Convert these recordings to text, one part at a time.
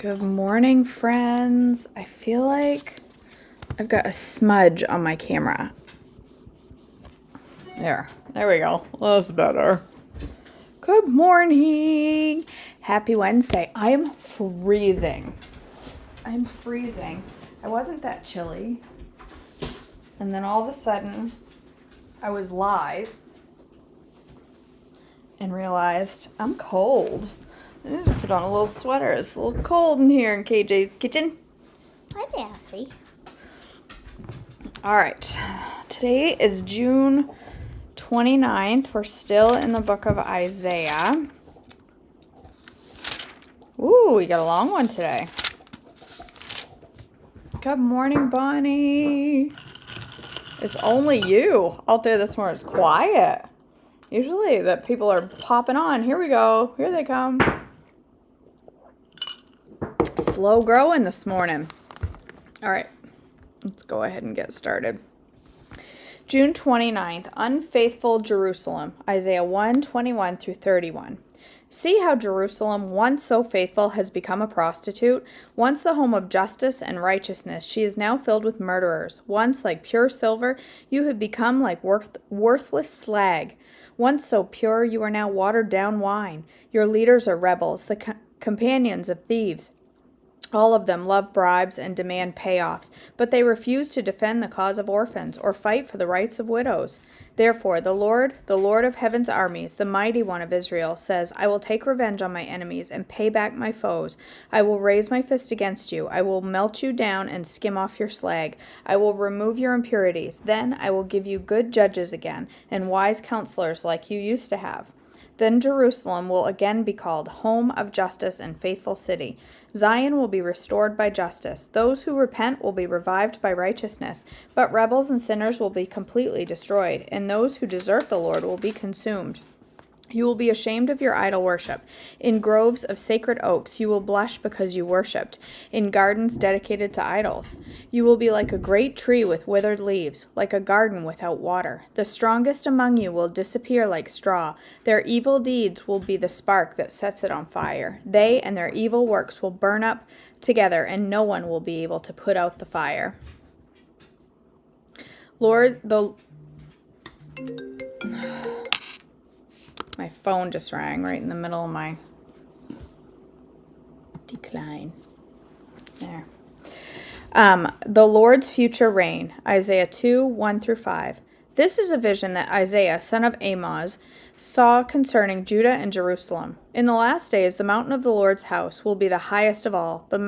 Good morning, friends. I feel like I've got a smudge on my camera. There we go. That's better. Good morning. Happy Wednesday. I am freezing. I wasn't that chilly. And then all of a sudden, I was live and realized I'm cold. I need to put on a little sweater. It's a little cold in here in KJ's kitchen. Hi, Daffy. All right. Today is June 29th. We're still in the book of Isaiah. Ooh, we got a long one today. Good morning, Bonnie. It's only you out there this morning. It's quiet. Usually that people are popping on. Here we go. Here they come. Slow growing this morning. All right. Let's go ahead and get started. June 29th, Unfaithful Jerusalem, Isaiah 1:21 through 31. See how Jerusalem, once so faithful, has become a prostitute. Once the home of justice and righteousness, she is now filled with murderers. Once like pure silver, you have become like worthless slag. Once so pure, you are now watered down wine. Your leaders are rebels, the companions of thieves. All of them love bribes and demand payoffs, but they refuse to defend the cause of orphans or fight for the rights of widows. Therefore, the Lord of heaven's armies, the mighty one of Israel, says, I will take revenge on my enemies and pay back my foes. I will raise my fist against you. I will melt you down and skim off your slag. I will remove your impurities. Then I will give you good judges again and wise counselors like you used to have. Then Jerusalem will again be called home of justice and faithful city. Zion will be restored by justice. Those who repent will be revived by righteousness. But rebels and sinners will be completely destroyed, and those who desert the Lord will be consumed. You will be ashamed of your idol worship. In groves of sacred oaks you will blush because you worshipped, in gardens dedicated to idols. You will be like a great tree with withered leaves, like a garden without water. The strongest among you will disappear like straw. Their evil deeds will be the spark that sets it on fire. They and their evil works will burn up together, and no one will be able to put out the fire. Lord, my phone just rang right in the middle of my decline. There. The Lord's future reign, Isaiah 2:1 through 5. This is a vision that Isaiah, son of Amoz, saw concerning Judah and Jerusalem. In the last days, the mountain of the Lord's house will be the highest of all, the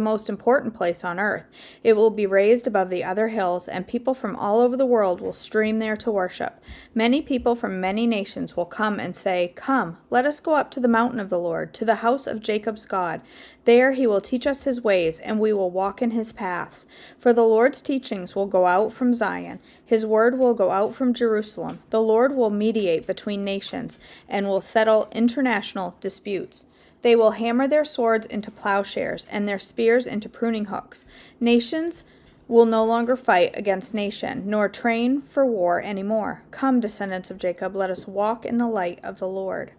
most important place on earth. It will be raised above the other hills, and people from all over the world will stream there to worship. Many people from many nations will come and say, Come, let us go up to the mountain of the Lord, to the house of Jacob's God. There he will teach us his ways, and we will walk in his paths. For the Lord's teachings will go out from Zion. His word will go out from Jerusalem. The Lord will mediate between nations and will settle international disputes. They will hammer their swords into plowshares and their spears into pruning hooks. Nations will no longer fight against nation, nor train for war anymore. Come, descendants of Jacob, let us walk in the light of the Lord.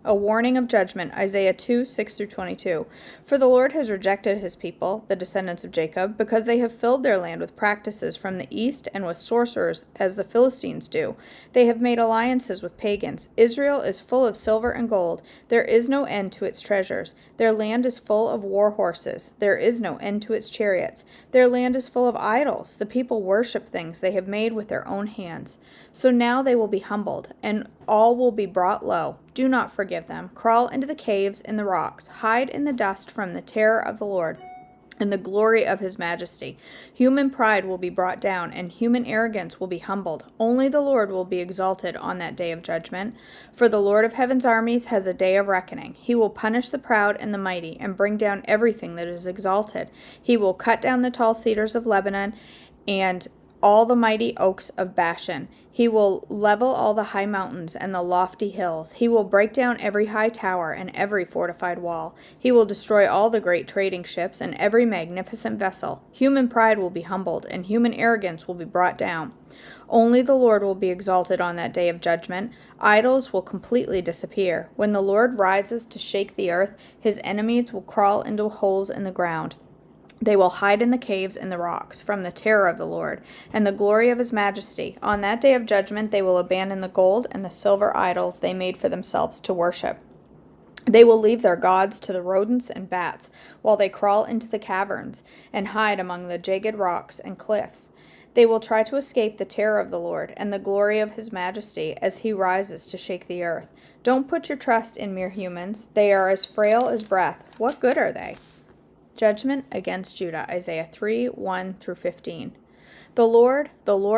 A warning of judgment, Isaiah 2:6 through 22. For the Lord has rejected his people, the descendants of Jacob, because they have filled their land with practices from the east and with sorcerers, as the Philistines do. They have made alliances with pagans. Israel is full of silver and gold. There is no end to its treasures. Their land is full of war horses. There is no end to its chariots. Their land is full of idols. The people worship things they have made with their own hands. So now they will be humbled, and all will be brought low. Do not forgive them. Crawl into the caves in the rocks. Hide in the dust from the terror of the Lord and the glory of his majesty. Human pride will be brought down, and human arrogance will be humbled. Only the Lord will be exalted on that day of judgment. For the Lord of heaven's armies has a day of reckoning. He will punish the proud and the mighty, and bring down everything that is exalted. He will cut down the tall cedars of Lebanon and all the mighty oaks of Bashan. He will level all the high mountains and the lofty hills. He will break down every high tower and every fortified wall. He will destroy all the great trading ships and every magnificent vessel. Human pride will be humbled, and human arrogance will be brought down. Only the Lord will be exalted on that day of judgment. Idols will completely disappear. When the Lord rises to shake the earth, his enemies will crawl into holes in the ground. They will hide in the caves and the rocks from the terror of the Lord and the glory of his majesty. On that day of judgment, they will abandon the gold and the silver idols they made for themselves to worship. They will leave their gods to the rodents and bats while they crawl into the caverns and hide among the jagged rocks and cliffs. They will try to escape the terror of the Lord and the glory of his majesty as he rises to shake the earth. Don't put your trust in mere humans. They are as frail as breath. What good are they? Judgment against Judah, Isaiah 3, 1 through 15. The Lord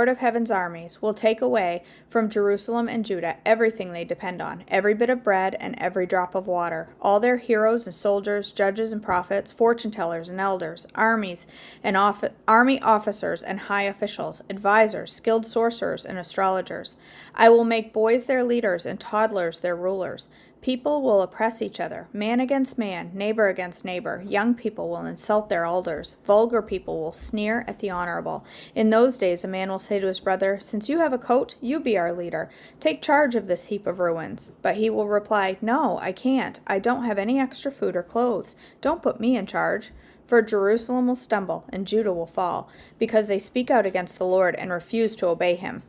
of heaven's armies, will take away from Jerusalem and Judah everything they depend on, every bit of bread and every drop of water, all their heroes and soldiers, judges and prophets, fortune tellers and elders, army officers and high officials, advisors, skilled sorcerers and astrologers. I will make boys their leaders and toddlers their rulers. People will oppress each other, man against man, neighbor against neighbor. Young people will insult their elders. Vulgar people will sneer at the honorable. In those days, a man will say to his brother, "Since you have a coat, you be our leader. Take charge of this heap of ruins." But he will reply, "No, I can't. I don't have any extra food or clothes. Don't put me in charge." For Jerusalem will stumble and Judah will fall, because they speak out against the Lord and refuse to obey him.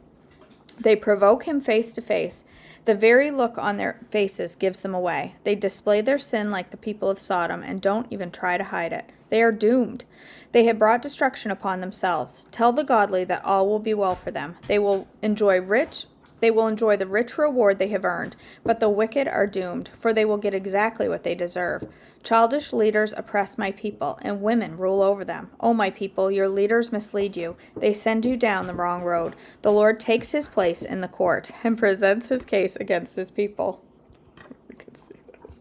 They provoke him face to face. The very look on their faces gives them away. They display their sin like the people of Sodom and don't even try to hide it. They are doomed. They have brought destruction upon themselves. Tell the godly that all will be well for them. They will enjoy the rich reward they have earned, but the wicked are doomed, for they will get exactly what they deserve. Childish leaders oppress my people, and women rule over them. O my people, your leaders mislead you. They send you down the wrong road. The Lord takes his place in the court and presents his case against his people. You can see this.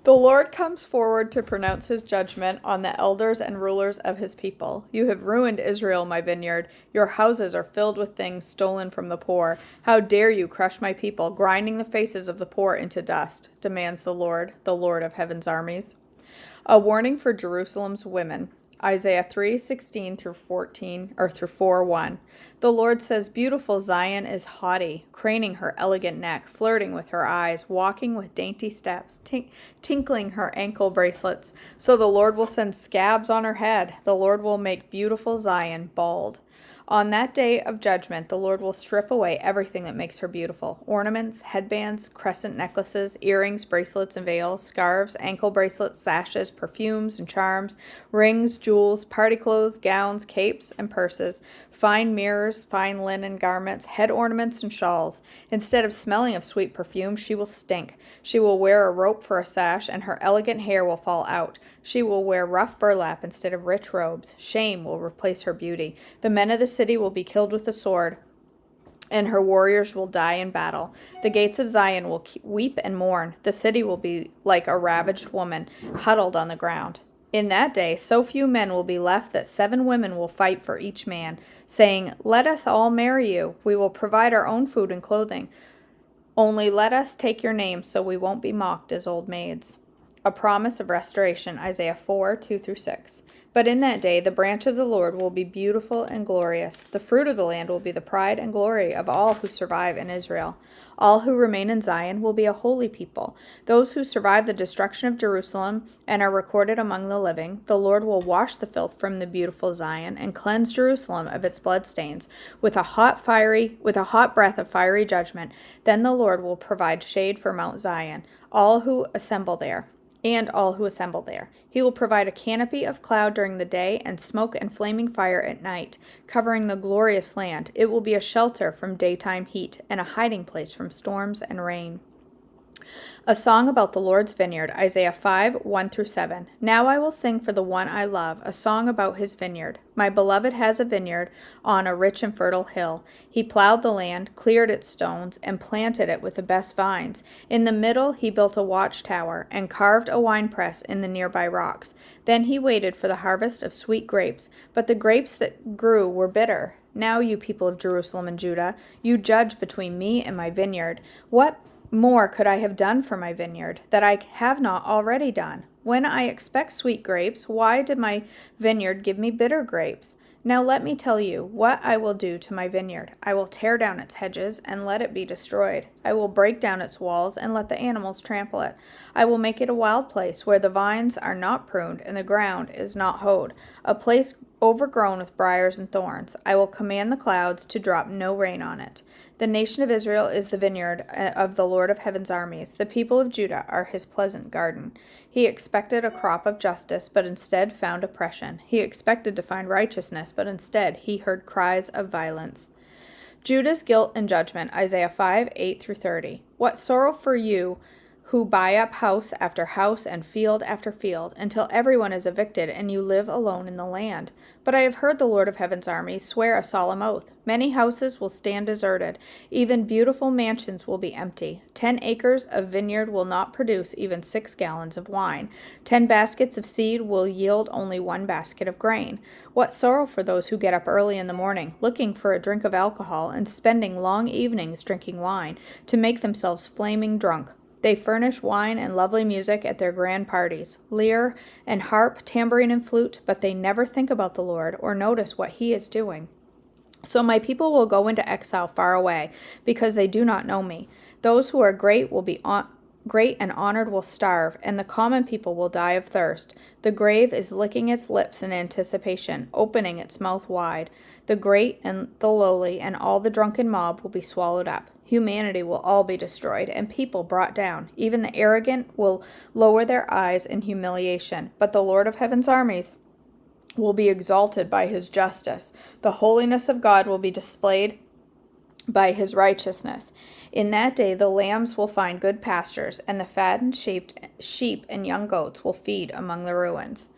The Lord comes forward to pronounce his judgment on the elders and rulers of his people. You have ruined Israel, my vineyard. Your houses are filled with things stolen from the poor. How dare you crush my people, grinding the faces of the poor into dust, demands the Lord of heaven's armies. A warning for Jerusalem's women. Isaiah 3:16 through 4:1. The Lord says, "Beautiful Zion is haughty, craning her elegant neck, flirting with her eyes, walking with dainty steps, tinkling her ankle bracelets. So the Lord will send scabs on her head. The Lord will make beautiful Zion bald." On that day of judgment, the Lord will strip away everything that makes her beautiful: ornaments, headbands, crescent necklaces, earrings, bracelets and veils, scarves, ankle bracelets, sashes, perfumes and charms, rings, jewels, party clothes, gowns, capes and purses, fine mirrors, fine linen garments, head ornaments and shawls. Instead of smelling of sweet perfume, she will stink. She will wear a rope for a sash, and her elegant hair will fall out. She will wear rough burlap instead of rich robes. Shame will replace her beauty. The men of the city will be killed with the sword, and her warriors will die in battle. The gates of Zion will weep and mourn. The city will be like a ravaged woman, huddled on the ground. In that day, so few men will be left that 7 women will fight for each man, saying, "Let us all marry you. We will provide our own food and clothing. Only let us take your name so we won't be mocked as old maids." A promise of restoration, Isaiah 4:2 through 6. But in that day, the branch of the Lord will be beautiful and glorious. The fruit of the land will be the pride and glory of all who survive in Israel. All who remain in Zion will be a holy people. Those who survive the destruction of Jerusalem and are recorded among the living, the Lord will wash the filth from the beautiful Zion and cleanse Jerusalem of its bloodstains with a hot breath of fiery judgment. Then the Lord will provide shade for Mount Zion, all who assemble there. He will provide a canopy of cloud during the day and smoke and flaming fire at night, covering the glorious land. It will be a shelter from daytime heat and a hiding place from storms and rain. A song about the Lord's vineyard, Isaiah 5:1 through 7. Now I will sing for the one I love, a song about his vineyard. My beloved has a vineyard on a rich and fertile hill. He plowed the land, cleared its stones, and planted it with the best vines. In the middle he built a watchtower and carved a winepress in the nearby rocks. Then he waited for the harvest of sweet grapes, but the grapes that grew were bitter. Now, you people of Jerusalem and Judah, you judge between me and my vineyard. What more could I have done for my vineyard that I have not already done? When I expect sweet grapes, why did my vineyard give me bitter grapes? Now let me tell you what I will do to my vineyard. I will tear down its hedges and let it be destroyed. I will break down its walls and let the animals trample it. I will make it a wild place where the vines are not pruned and the ground is not hoed, a place overgrown with briars and thorns. I will command the clouds to drop no rain on it. The nation of Israel is the vineyard of the Lord of heaven's armies. The people of Judah are his pleasant garden. He expected a crop of justice, but instead found oppression. He expected to find righteousness, but instead he heard cries of violence. Judah's guilt and judgment, Isaiah 5:8-30. What sorrow for you who buy up house after house and field after field, until everyone is evicted and you live alone in the land. But I have heard the Lord of heaven's armies swear a solemn oath. Many houses will stand deserted. Even beautiful mansions will be empty. 10 acres of vineyard will not produce even 6 gallons of wine. 10 baskets of seed will yield only 1 basket of grain. What sorrow for those who get up early in the morning, looking for a drink of alcohol and spending long evenings drinking wine, to make themselves flaming drunk. They furnish wine and lovely music at their grand parties, lyre and harp, tambourine and flute, but they never think about the Lord or notice what he is doing. So my people will go into exile far away, because they do not know me. Those who are great will be great and honored will starve, and the common people will die of thirst. The grave is licking its lips in anticipation, opening its mouth wide. The great and the lowly and all the drunken mob will be swallowed up. Humanity will all be destroyed, and people brought down. Even the arrogant will lower their eyes in humiliation. But the Lord of heaven's armies will be exalted by his justice. The holiness of God will be displayed by his righteousness. In that day the lambs will find good pastures, and the fattened sheep and young goats will feed among the ruins.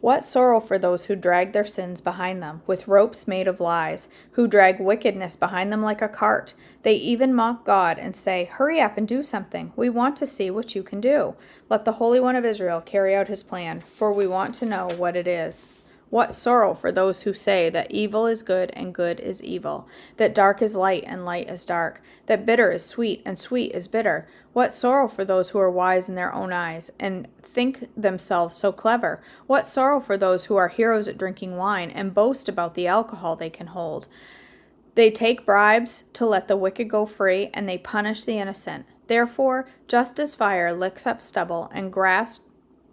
What sorrow for those who drag their sins behind them, with ropes made of lies, who drag wickedness behind them like a cart. They even mock God and say, "Hurry up and do something. We want to see what you can do. Let the Holy One of Israel carry out his plan, for we want to know what it is." What sorrow for those who say that evil is good and good is evil, that dark is light and light is dark, that bitter is sweet and sweet is bitter. What sorrow for those who are wise in their own eyes and think themselves so clever. What sorrow for those who are heroes at drinking wine and boast about the alcohol they can hold. They take bribes to let the wicked go free, and they punish the innocent. Therefore, just as fire licks up stubble and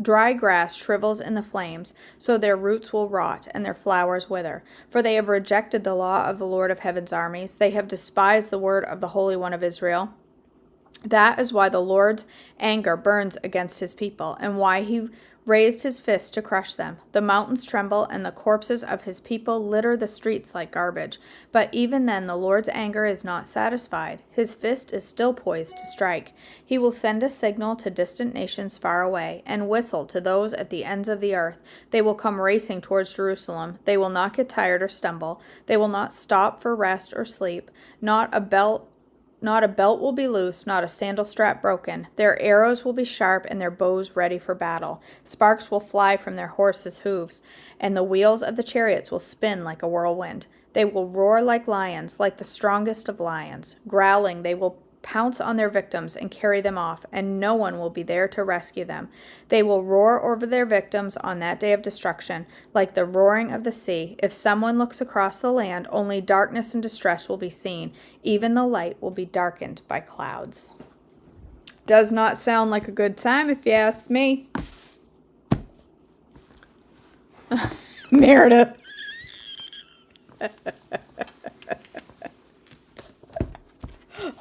dry grass shrivels in the flames, so their roots will rot and their flowers wither. For they have rejected the law of the Lord of heaven's armies. They have despised the word of the Holy One of Israel. That is why the Lord's anger burns against his people, and why he raised his fist to crush them. The mountains tremble, and the corpses of his people litter the streets like garbage. But even then the Lord's anger is not satisfied. His fist is still poised to strike. He will send a signal to distant nations far away, and whistle to those at the ends of the earth. They will come racing towards Jerusalem. They will not get tired or stumble. They will not stop for rest or sleep. Not a belt will be loose, not a sandal strap broken. Their arrows will be sharp and their bows ready for battle. Sparks will fly from their horses' hooves, and the wheels of the chariots will spin like a whirlwind. They will roar like lions, like the strongest of lions. Growling, they will pounce on their victims and carry them off, and no one will be there to rescue them. They will roar over their victims on that day of destruction, like the roaring of the sea. If someone looks across the land, only darkness and distress will be seen. Even the light will be darkened by clouds. Does not sound like a good time, if you ask me. Meredith.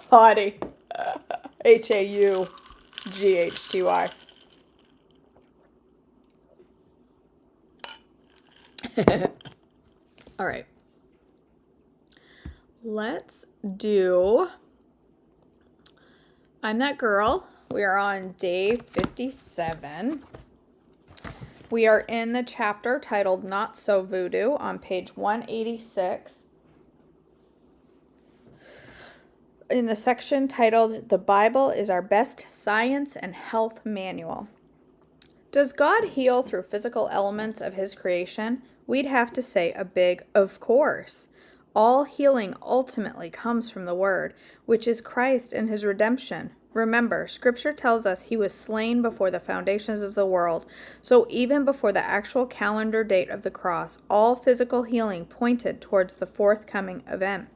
Haughty. Haughty. All right. Let's do I'm That Girl. We are on day 57. We are in the chapter titled Not So Voodoo on page 186. In the section titled The Bible is Our Best Science and Health Manual. Does God heal through physical elements of his creation? We'd have to say a big of course. All healing ultimately comes from the Word, which is Christ and his redemption. Remember, Scripture tells us he was slain before the foundations of the world. So even before the actual calendar date of the cross, all physical healing pointed towards the forthcoming event.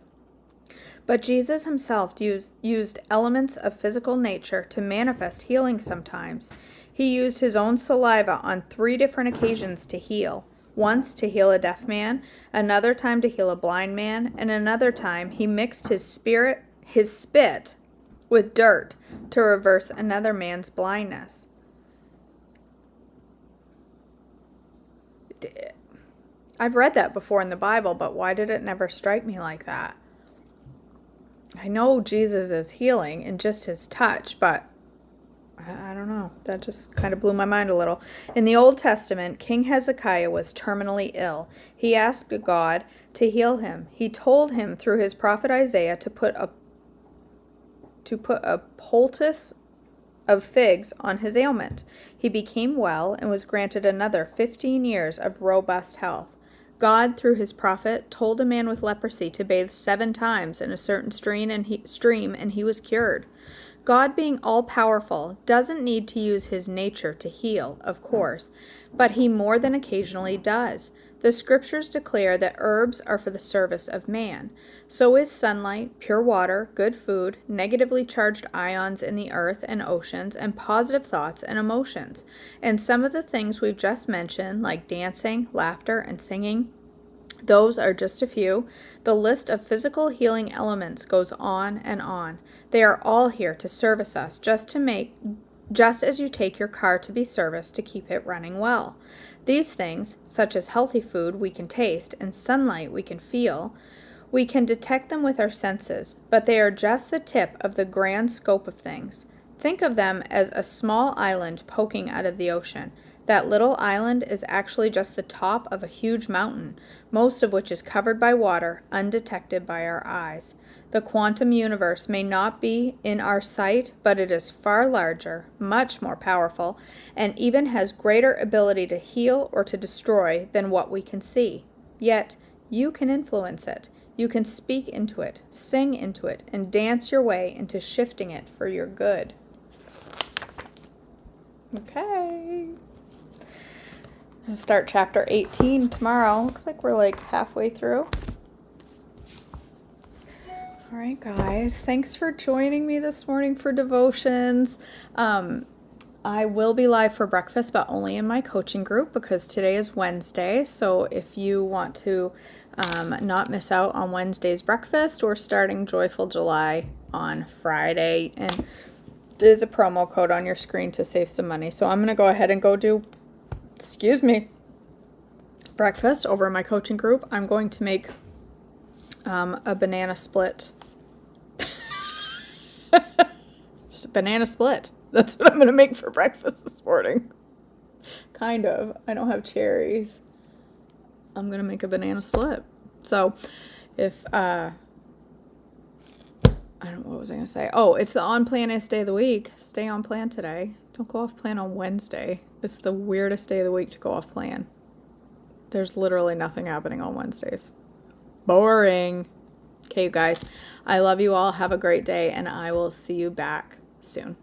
But Jesus himself used elements of physical nature to manifest healing sometimes. He used his own saliva on 3 different occasions to heal. Once to heal a deaf man, another time to heal a blind man, and another time he mixed his spit with dirt to reverse another man's blindness. I've read that before in the Bible, but why did it never strike me like that? I know Jesus is healing in just his touch, but I don't know. That just kind of blew my mind a little. In the Old Testament, King Hezekiah was terminally ill. He asked God to heal him. He told him through his prophet Isaiah to put a poultice of figs on his ailment. He became well and was granted another 15 years of robust health. God, through his prophet, told a man with leprosy to bathe 7 times in a certain stream, and he was cured. God, being all-powerful, doesn't need to use his nature to heal, of course, but he more than occasionally does. The scriptures declare that herbs are for the service of man. So is sunlight, pure water, good food, negatively charged ions in the earth and oceans, and positive thoughts and emotions. And some of the things we've just mentioned, like dancing, laughter, and singing, those are just a few. The list of physical healing elements goes on and on. They are all here to service us, just as you take your car to be serviced to keep it running well. These things, such as healthy food we can taste and sunlight we can feel, we can detect them with our senses, but they are just the tip of the grand scope of things. Think of them as a small island poking out of the ocean. That little island is actually just the top of a huge mountain, most of which is covered by water, undetected by our eyes. The quantum universe may not be in our sight, but it is far larger, much more powerful, and even has greater ability to heal or to destroy than what we can see. Yet, you can influence it. You can speak into it, sing into it, and dance your way into shifting it for your good. Okay. I'm going to start chapter 18 tomorrow. Looks like we're like halfway through. All right, guys. Thanks for joining me this morning for devotions. I will be live for breakfast, but only in my coaching group because today is Wednesday. So if you want to not miss out on Wednesday's breakfast, we're starting Joyful July on Friday. And there's a promo code on your screen to save some money. So I'm going to go ahead and go do breakfast over in my coaching group. I'm going to make a banana split. Just a banana split. That's what I'm going to make for breakfast this morning. Kind of. I don't have cherries. I'm going to make a banana split. So if, what was I going to say? Oh, it's the on planest day of the week. Stay on plan today. Don't go off plan on Wednesday. It's the weirdest day of the week to go off plan. There's literally nothing happening on Wednesdays. Boring. Okay, you guys. I love you all. Have a great day, and I will see you back soon.